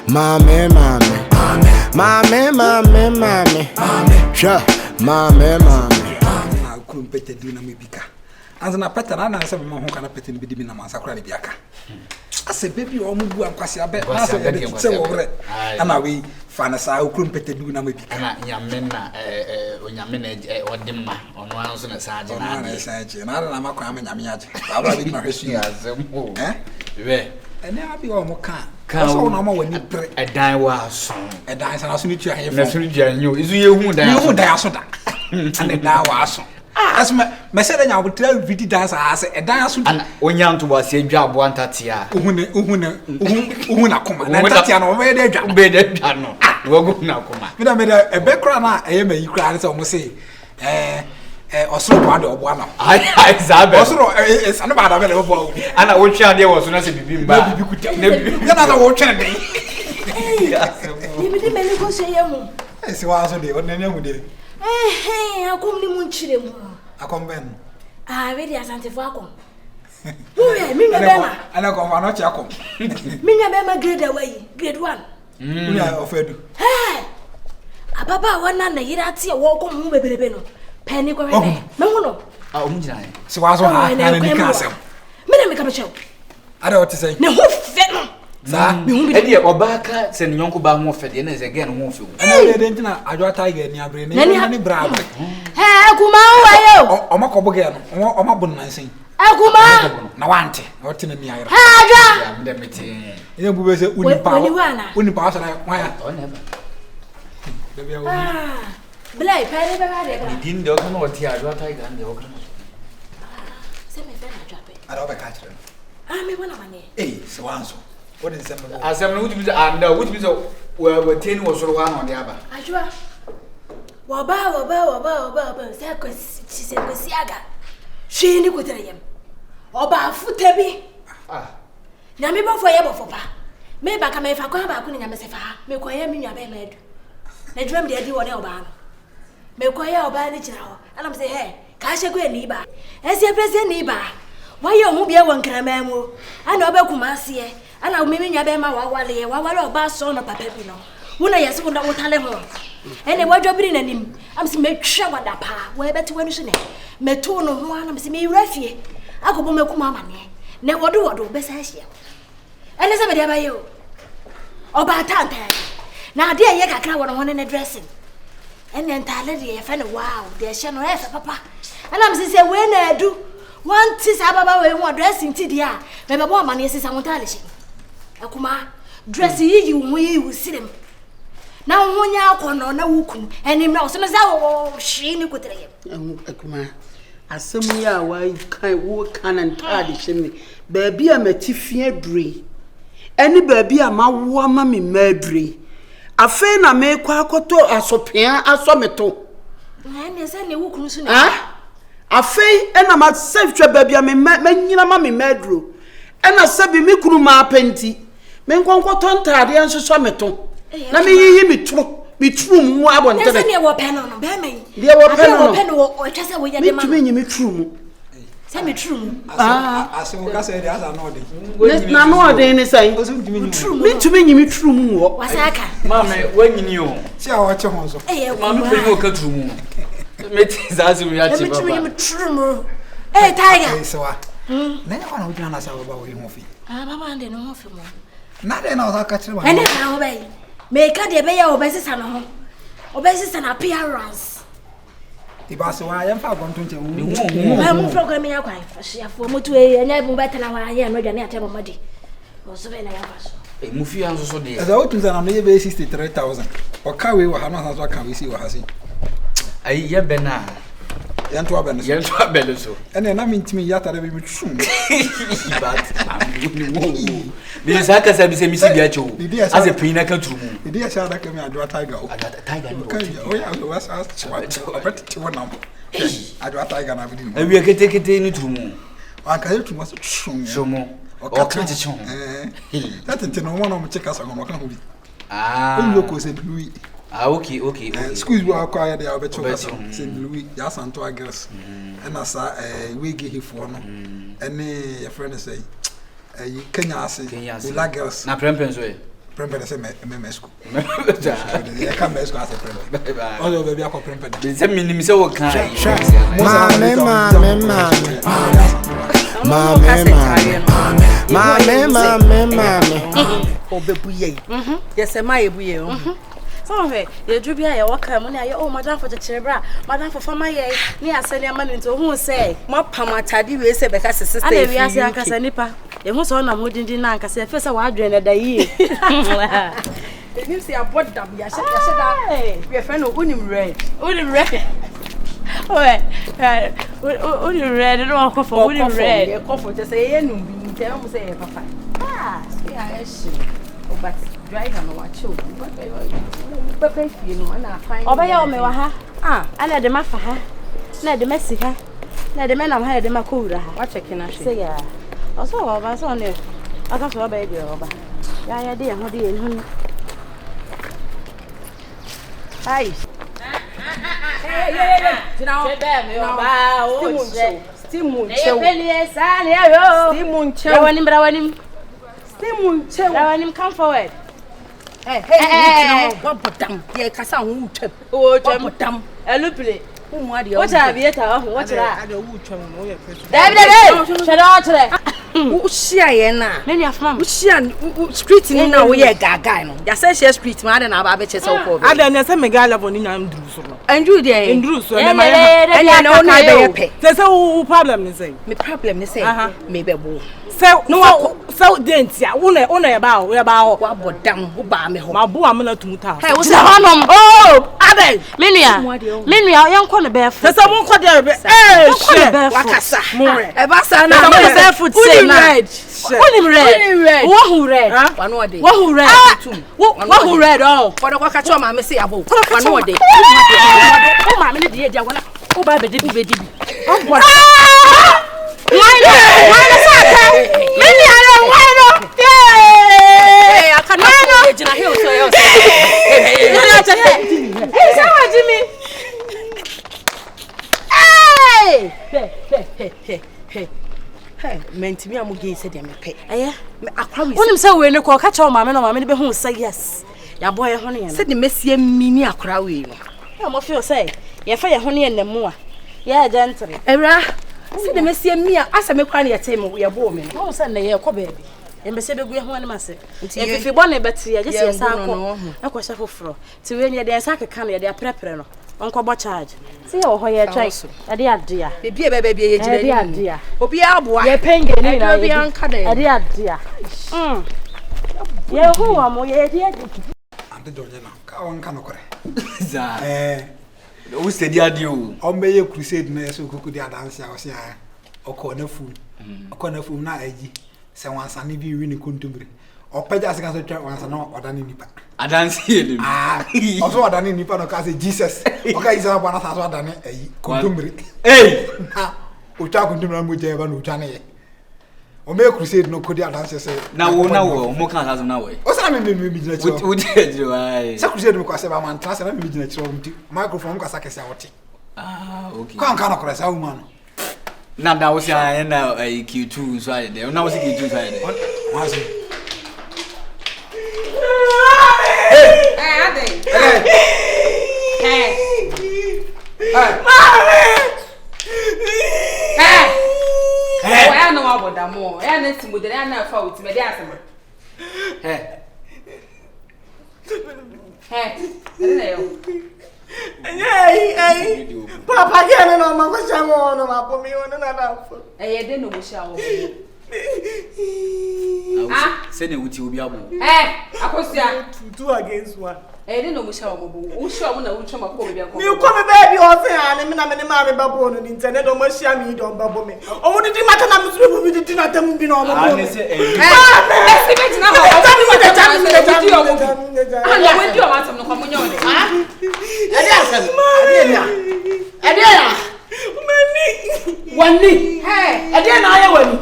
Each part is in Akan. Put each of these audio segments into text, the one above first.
Mame. I couldn't pet a dinner maybe. As an appetite, I said, my home can pet in the Massacre. I said, baby, or move and pass your bed. I said, and I will find a sow couldn't pet a dinner maybe. Yamena, when Yamena or Dimma on one son of Sergeant, and I don't know I'm a yammy. I will be my history as a move, eh? And now I'll be all more calm. Can't no more when you pray a die was song. A dice and I'll soon you have you. Is you who die so that? And it now was. As my said, I would tell Viti dance as a dance and when young to was a job one tatia. Una come and Tatiano where they jump bed. We're good now, come. You know, made a background. I am a cry almost say, also part of one. I also it's another available. And I would share there was not a baby. You could tell another watch. You didn't make go say, yes, was on the ordinary day. Hey, I come to Munchim. I come then. I really as Antifaco. Minga, and I come not Jacob. Minga Bema grade away, grade 1. We are offered. Hey, a papa one and a see a walk on Mubebeno. Penny go no. So I was on the castle. Minna make show. I don't want to say. No, Eddie Obaka send Yonko Bamo Fedinas again, won't you? And I didn't know I draw tiger in your brain. Any bravo. Hey, Kuma, or Macobogan, or Mabunazing. Akuma, Nawante, or Tinami. Haja, the meeting. You will say, Wouldn't pass why? Blay, Penny, didn't know what Tiago Tiger and the Oka. Send me friend, drop it. I don't catch them. I mean, one of my Eh, so answer. What is that? As I'm looking at which means where 10 was one on the other. I draw. Waba, she said, Siaga. She ain't good at him. Oba footebi. Na me bofo ye bofo pa. Me ba ka me fa kwa ba ku nya me se fa. Me kwa ye me nya be medu. Na drum de adi woni oba no. Me kwa ye oba ni kira ho. Ana me say hey, ka hye kwa ni ba. Ese prese ni ba. Wa ye hu bia won krama mu. Ana oba kuma ase. Ana me nya be ma wawale oba so no papa bi no. Wona yesi wona wotale ho. Ene wadwobiri nanim. Am se me twa wada pa. Wa beti wanu so ne. Me to no ho ana me se me wrafie. Akobo me kuma amane. Na wodo besa hia. Ene se me dia ba ye o. Oba tanta. Na ade ye kakra wono ho ne dressing. Ene ntale de ye fa ne wow, de hye no efa papa. Ana me se we na adu. One tis ababa we ho dressing ti dia. Me bebo amane sisa ho ntale hye. Akuma dress yi wu yi wu sirem. Na ho nya akono na wukun. Ene me so no za wo hye ni kutere. Akuma asemu ya wa kan wo kan ntade hye baabi a matifie adure eni baabi a mawo ama me madure afa na me kwa akoto asopia asometo ene se ne wukunu su ne afa ena ma sefwe baabi a me manyina ma me maduro ena sabi me kunu ma apenti me nkonkoto ntade ensoso meto na me yiyi meto bitrum mu abontere ese ne wo peno no be men de wo peno no o twese wo ye de ma mitumi nyi metrum se metrum aso ka se de asa no de na no de ni sai mitumi nyi metrum wo wasaka mama wanyini o ti a wo che ho so mama pe ni o ka trum meti zazi mu ya che baba mitumi metrum tiger so wa na ya wana ujana na sa baba wo ho fi baba ande no ho fi mo na de na o ka kire wa ene ka ho bai me ka de be ya obesisa no ho obesisa na appearance ibase wa ya mfa gonto nche mu program ya kwa afo motu enya bu betana wa ya no dwane atema madi o so be na ya faso mu fi anso so de eza otu za na no ye be 63000 o ka we wa ha no so ka we si wa ha si ai ya be na yanto abele so ene na mintimi yata de bi trum but bi saka sabi se misi bia cho as a pina ka trum idi ya sha da ka mi adwa tiger o tiger o ya o wasa but ti wona mo adwa tiger na bi ni awi kete ni trum a ka trum so trum somo o ka ti chon that te no mo cheka sa no ka ho bi o yo ko se Louis okay excuse me akwa ya obecho St. Louis ya santo agres and asa we give him for no any your friend say Kenya ase. Ula girls. Na prempen so e. Prempen say me school. Yeah, come me school as a prempen. Oh, baby, I call prempen. Say minim say wo kan. Mama. Obebuye. Yes, my ebuye. So you do be a worker money. Oh, madam for the chebra, madam for farmer ye. Ni asani amani into who say. Ma pamatadi we say because sister. I we ase ankasa nipa. E hu so na modindin na ankasa fe say wa adwene da yi. E nim say abod dam ya she da. We friend no unim red. Unim red. Unim red no ko for unim red. E ko for just say enum bi tell am say papa. Ah, see I she. Oh, but driver no watch you. Papa fie no na fine. Obaya o me wa ha. Ah, ana de mafa ha. Na de mesi ha. Na de menam ha de makowura ha. Wa check na she. Say ya. Oso oba so ne. Aka so oba e de oba. Ya de ho de enhu. Ai. Hey. Now. Stimun Rawanim, come forward. Hey, what bottom? Yeah, Cassa won't trip. Oh, bottom. A lupule. What have you? What's that? David, shut out. Ushia many of mam Ushia street in now we gaga. Ya say she street man na ba be che so ko. Ada na say megala boni na ndru so. Andrew dey. Ndru so na no na be pe. Say wo problem ni say. Me problem ni say me be bo. Say no so dent ya wo na e ba wo wa bodam wo ba me ho. Ma bo am na tumuta. Hey, wo say honom. Oh, Ada. Menua yanko ne be fu. Say mo ko dey be. Eh, wakasa. E ba sa na me say food say red. What red? What red? One more day. What red? What red? Oh, for the wakacho ma me say abo. One more day. Oh, ma me dey dia wona. Oh, ba be di be di. Oh, what? Why saka? Many are why no? Hey, I cannot get na hill so yo. Hey, say Jimmy. Hey, mentimi amuge said ya mepe. Eh, akwa we. Wonim say we ne ko ka chawo maame no maame ne be hu say yes. Ya boy ho ne ya. Said the mesie mini akwa we no. Ya mo feel say, ye fa ye ho ne ya mu a. Ya gentle. Ewra, said the mesie mi a asa me kwa ne yete mo ye bo me no. Wo say na ye ko baabi. Embese be gu ye ho ne mase. E fifi bo ne beti ya jesi ye san ko. Na ko sha foforo. Ti we ne de san keka ne de aprepre no. Onko bo charge. See your hoye try. Ade adea. Bebi e bebe ye jire ni. Ade adea. Obi aboa. Ye penge ni na. Obi anka de. Ade adea. Ye hu wa mo ye de. Ade donye na. Ka won ka no kore. Za. O steady ade o. O me ye crusade na yeso kuku di adanse a o se a. Okona fum. Okona fum na aji. Se wansa ne bi wi ni kontumbre. Opeja se ka so twa wansa na odane nipa. Adanse ele. Also odane nipa no ka say Jesus. Okay, isa bana sa so odane ayi kontumbre. Na o twa kontumbre mo je ba no twa ne ye. O me crusade no kodi adanse se. Na wo mo kan sa na wo. O sa me bi gina chiro. Wo je jiro ai. Sa crusade mo kwa se ba man trans na me bi gina chiro mti. Microphone mo ka sa kese a wote. Okay. Kwa nka no kora sa woman. Na da wo se ai na Q2 so ai de. Na wo se Q2 so ai de. What's Hey, Ade. Hey. Hey. Oh, I know about that more. I know some good. I know how to me. Hey. Hey. Papa get no ma ko shawo no ma po mi wona na da fo. Eh, dey no go shawo. Say ne wuti obi abo. Akosia. 2 against 1. Dey no go shawo bobo. Wo shawo mo na wo choma ko be Mi ko me baby o se ani me na me ma me babo no internet o mo share mi don babo me. O mo didi mata na me turu bi didi na tem bi no mo bo. Ani se Let's see na ho. O tani mo de tani. Ah, we di o ma tem no kwa mo nyo ne. Ade ya. Mani. Wani. Hey, Ade na aye wani.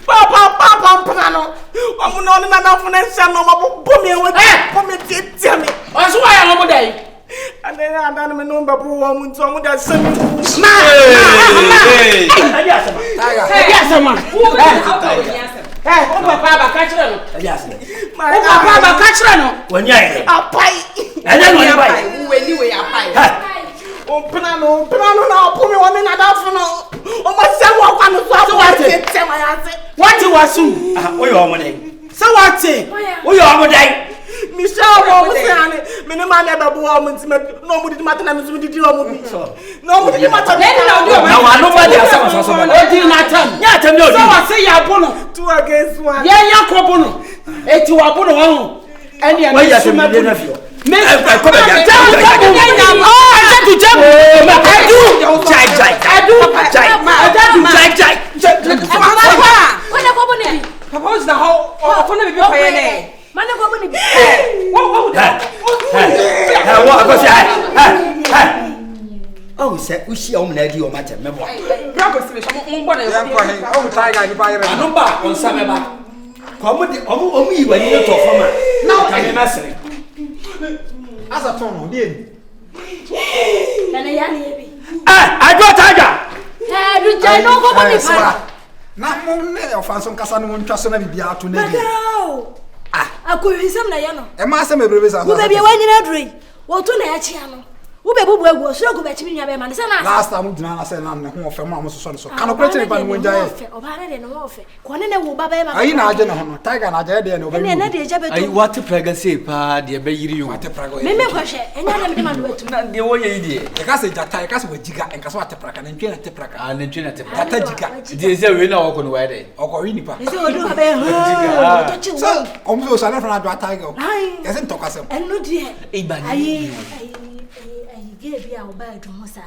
Papa mpano. Omo no na funa sha no mabo mi won. Bo mi tie mi. O so wa ya no mo dai. Ade me no mbo wo mu nto mo da sami. Hey. Ade asema. o papa ba ka kire no Elias o papa ba ka kire no wonya ire apai ene no ya bai we ni we apai Ompena no na opumi woni na dafu no. O ma se wo kwa no so what what wasu oyo omo dey so what oyo omo dey Michelle wo se ane me ne ma me babu wo mo ntime no mo didi mata na me so didi wo mo bi no mo didi mata na wa no ba dey asama so o di na tam nya tam no so what say ya bono 2 against 1 ya ko bono eti wa bono ho ene wa ya tam dey na fio me ko be ya Papa was the whole phone be paying. Man go boni bi. Oh, say we see na di o matter me bo. Bra go see me mo na Yan ko he. O tiger ni ba yere. Anu ba on sa me ba. Ko mo di o yi wani to fama. Na ka me masere. Asa ton no die. Nana ya ni ebi. Ajo tiger. Du jai no go boni pa. Na mo ne ofanso nkasa no ntwa so na bibia ato na bi. Akohwisam na ya no. E ma se mebrebe sa. Wo bebia wanyina dure. Wo to na ya chia no. Wo bebubu egu so go be chimi nua be ma ne se na. Last time dina na se na ne ho ofem am so so. Kan operate ne ba no wonja ye. Oba na de no wo fe. Ko ne wo ba ba ma. Ayi na age ne ho no. Tiger na age de ne oba. Ne na de eja beto. Ai what praga say pa de be yiri yo. What praga. Me ko hwe. Enya na me de ma no betu. Na de wo ye di. E ka se jata, e ka se wajiga, en ka so ate praga, na ntwe na te praga. Ah na ntwe na te praga. Jata jiga. Di se we na wo ko no wa de. Okori nipa. Me se odu ha be ha. To chi wo. So, omzo sa na fra na tiger. Ai. Yese ntokasem. Enu die. Iba ni. Ai ge bia wo ba edu sa.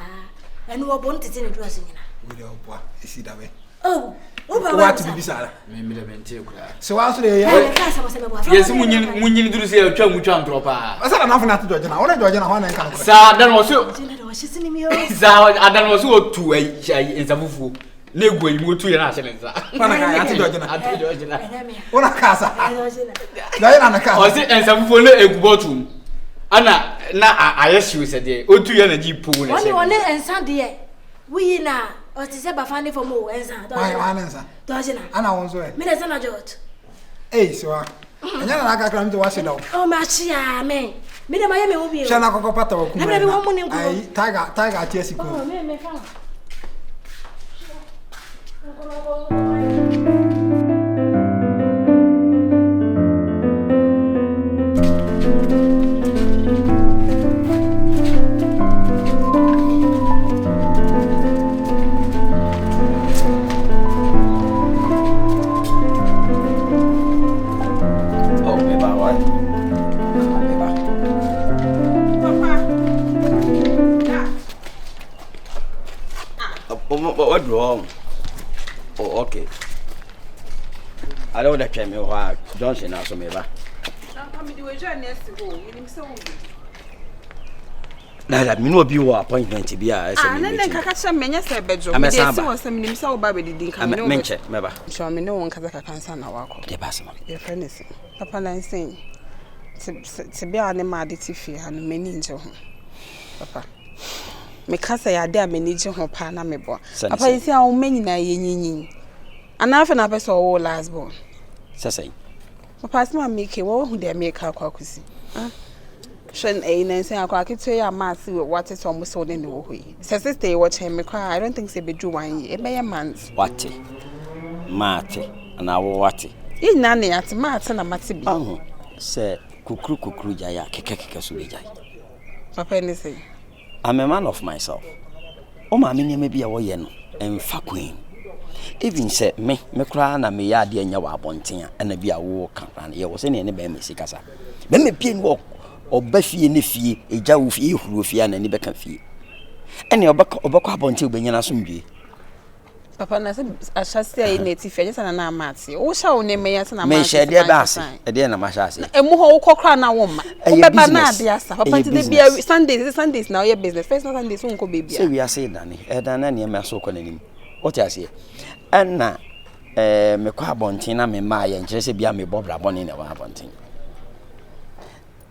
Enu wo bon tete ne du asonyina. We dey opa, isi dawe. Oh. Wo ba What bibi sara. Me me de mente kura. So wa so dey ya. ye. Ka sa mo se me bo. Yes munyin duru se atwa mu twa ntro pa. Asa na afuna to George na, wona George na ho na nka. Sa dan wo so. Jina de wo hye mi yo. Sa adan wo so otu ai ensafufu. Na egu ayi mu otu ye na ahye nsa. Mana ka ya to George na. Ati George na. Wona ka sa. Jina. Na na ka. O se ensafufu na egu botum. Ana na ayeshiu se de otu ye na ji po na se. Woni ensa de wi na o ti se ba fani for mo ensa. Why ansa? Jina. Ana wonzo e. Me na sana George. Eh, so wa. Anya na aka kra mte wa se dawo. Oh ma chi ya me. Me de ma ye me wo bi. Shana kokko pata wa kuma. Na be wo mu ni nko. Ai, tiger ati asiko. Oh me fa. What wrong? Oh, okay. I don't want to me why Johnson also me ba. Na me no bi wo appointment bi a ese me. Na kaka che menya se bejo. Me dey see won me nimsa wo ba be didi nka me. Menche me ba. So me no won kaka kansa na wako. De ba se ma. Ye friend papa na nsen. Ti bia ne ma de ti fie ha no mani nje ho. Papa. Me kasa ya de amani je ho pa na me bo. Papa isi a wo manyi na ye nyinyin. Ana afa na pese wo last born. Sasai. Papa asma make wo hu de make akwa kusi. Shen e na nsen akwa keto ya ma si we what is almost so ne wo hoyi. Se sister wo chen me kwa I don't think say be do 1 year. E be months. Wate. Mate. Na wo wate. E na ne ate mate na mate bi. Ahu. Se kukru jaya keke so be jaya. Papa ni say I'm a man of myself. O ma me nyame bia wo ye no emfa queen. Even say me kra na me ya de anya wa abonten a na bia wo kan ran ye wo se ne be me sikasa. Be me pie no oba fie ne fie eja wo fie huru fie na ni be kan fie. Ene obakọ abonten obenyana so mbie. Papa na say ashase ai native fie just na amate. Wo sha wo ne me ya na amate. Me share de ba ase. E de na ma sha ase. Emu ho wo kokra na wo ma. Wo be ba na ade asa. Papa ti de bia Sundays na your business. First Sundays wo nko be bia. Say we are say dane. E dan na ne me so ko nanim. What you say? Enna me kwa abonten na me ma ye nkire se bia me bobra bone na wa abonten.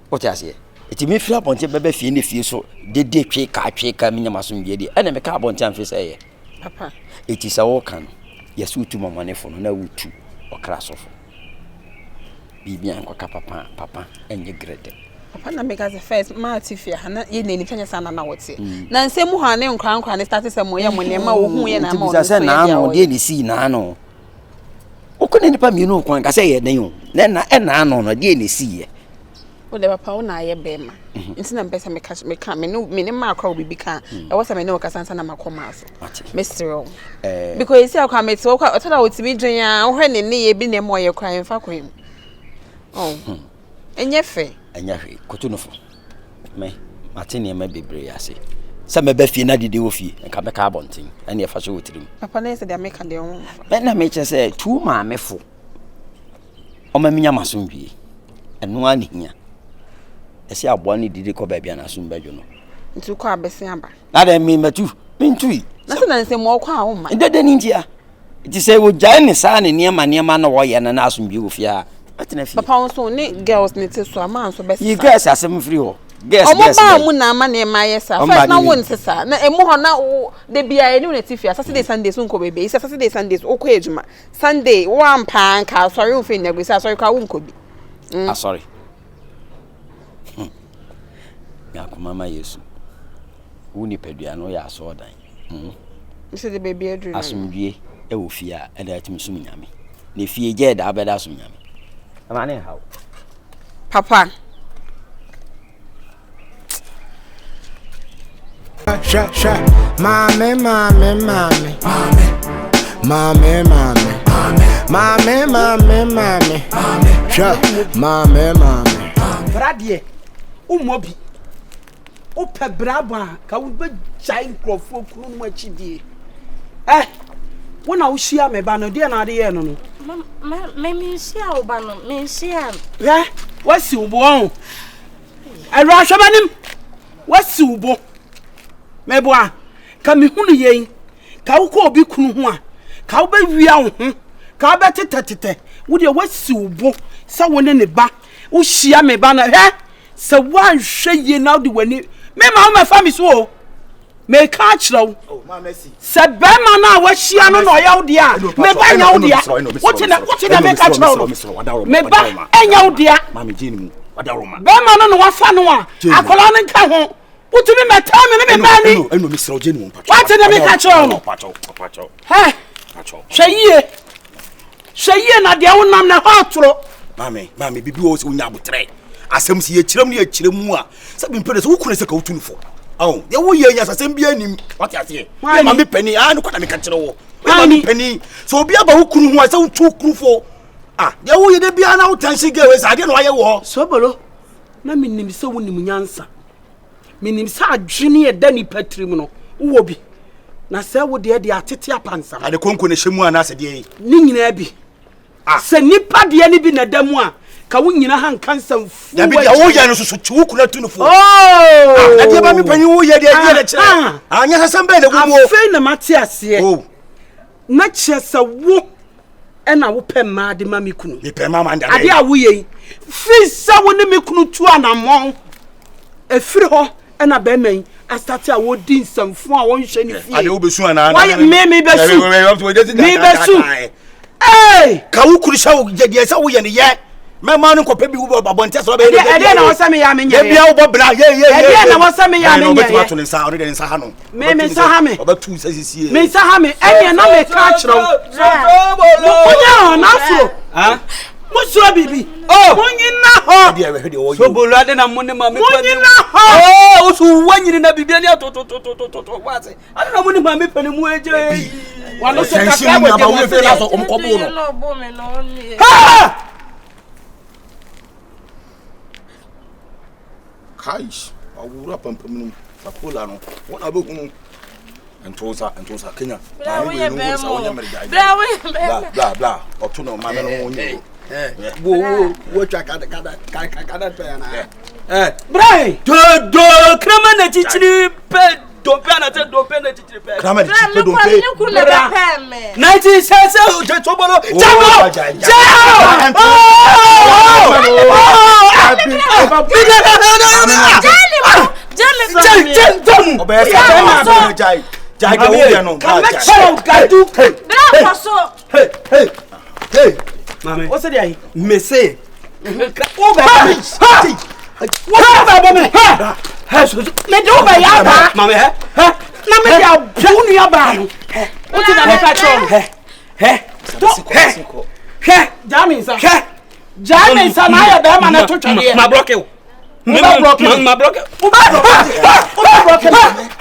What you say? Iti me fira abonten bebe fie ne fie so de twe ka me nyama so mbie de. Ena me ka abonten amfe se ye. Papa Iti sa wo kan. Yesu tu mama ne fo no na wutu. okra sofo bibia nkoka papa enye grade papa na make as first ma tifia na ye na ni tanya sana na wote na nsemu ha ne nkran ne start say mo ye mo ne ma wo hu ye na ma o so na no de ni si na no okone nipa mi no kwan ka say ye den o na no de ni si ye o le papa o na ye be ma nti na mpesa me ka me ne ma akwa obibi ka e wo say me ne o kasansa na makoma so mestro because you see akwa me ti o kwa otada o ti bi dwen a o hwe ne ye bi ne mo ye kwan fa kwan oh enye fe kotunofo me matene ma bebre ase se me ba fie na dede wo fie nka be ka abonten ene e fa so wotirim papa na se de make de ho me na me che se tu ma mefo o ma minya masomdwie eno ani hia ese aboa ne dide ko ba bia na sombadwo no nti ko abese aba na de me matu mintui na se na nse mo kwa ho ma dede ni ntia ti se wo gya ne sa ne niema na wo ye na asombwie wo fie a papa also ne girls ne te so ama so best you girls asem free ho girls ba mu na ama na ma yesa first na won sesa na emu ho na de bia eni ne tifia Saturday Sundays unko bebe Saturday Sundays okọ ejuma Sunday one pan ka sorry un fe nyagbe sorry ka unko bi sorry ya ko mama Yesu uni pedua no ya so dan se de bebe adru asumdue e wo fia e da tim sum nyame ne fie je da abeda sum nyame amane how papa sha mame sha mame brade umobi ope braba ka wo be jai nkrofo kunu no achidie wona wo hia me ba no de na de ye no no me hia wo ba no me hia wasi ubo on ara hwabanim wasi ubo meboa ka me hunu yen ka wo ko obi kunu ho a ka wo be wia wo ho ka wo be tetetete wo de wasi ubo sa wo ne ba wo hia me ba na se wan hwe ye na de wani me ma ma fa mi so me ka kirawo oh ma mercy se be ma na wa hia no no ya wo de a me ba nya wo de a wo te na me ka kirawo me ba enya wo de a ma me jeni mu wadaroma be ma no no wa fa no a akola no nka ho utumi meta me ne me ba ni eno me sro jeni mu pacho wa te na me ka kirawo no pacho hwe na de wo nam na ho atoro mame bibi wo se unya abotre asem si ye kirem ne ye kirem a se bi mpede se wo kune se ka wotunfo aw ye wo ye nya asem bia nim what ate ye mame pani no kwata me ka kire wo mame pani so obi aba wo kunu ho se wo tu kurufo ye wo ye de bia na wo tansi ge we sa de no aye wo sobolo na minim se wo nim nyansa minim sa adwene ye da ni patrim no wo bi na se wo de atete apansa ade konko ne hyemu ana se de ni nyina bi se nipa de ni bi na damu a ka wo nyina han kansan fu ya bi ya wo ya no so tu kuna tunufo na de ba mi pani wo ye de de kire anya hasan be de gumo afei na mate ase na chese wo ena wo pe ma de ma mi kunu ni pe ma ma nda ade a wo ye fi sa wo ne mi kunu tu anamon efiri ho ena be man astati a wo din samfu a won hwe ni fi ade wo besu ana me besu ka wo kuru sha wo je sa wo ye ne ye me ma no kope bi wo babonte so be ede na wo sa me ya me nya ye bia wo bobra ye ede na wo sa me ya me nya no betu ne sa ore de nsa ha no me sa ha me obetu sa sisi me sa ha me ene na me ka kiro mo nya na so Muso bibi. Munyina ho. So bolade na munne ma me pani. Munyina ho. Osu wanyiri na bibia ni to wase. Ade na munne ma me pani mu eje. Wano so kakra bo je mo fe la so omkobo no. Ha! Kaish, awura pampam no. Sakola no. Wona be hunu. Entosa Kenya. Bla. Otuno ma me no wonyo. Wo twa kada pe na. Brai! Do krama na chichiri pe do pe na te do pe na chichiri pe. Krama na chichiri do pe. 19 sese o je tobolo. Hey. Mame. What's the idea? Me say. Over. What about me? Me do by ya. Mame, Na me ya bunu ya ba. What did I catch on? Jaminsa. Jaminsa na ya be ma na to twede. Ma block you. Ma block you. Ma block you. Uba block.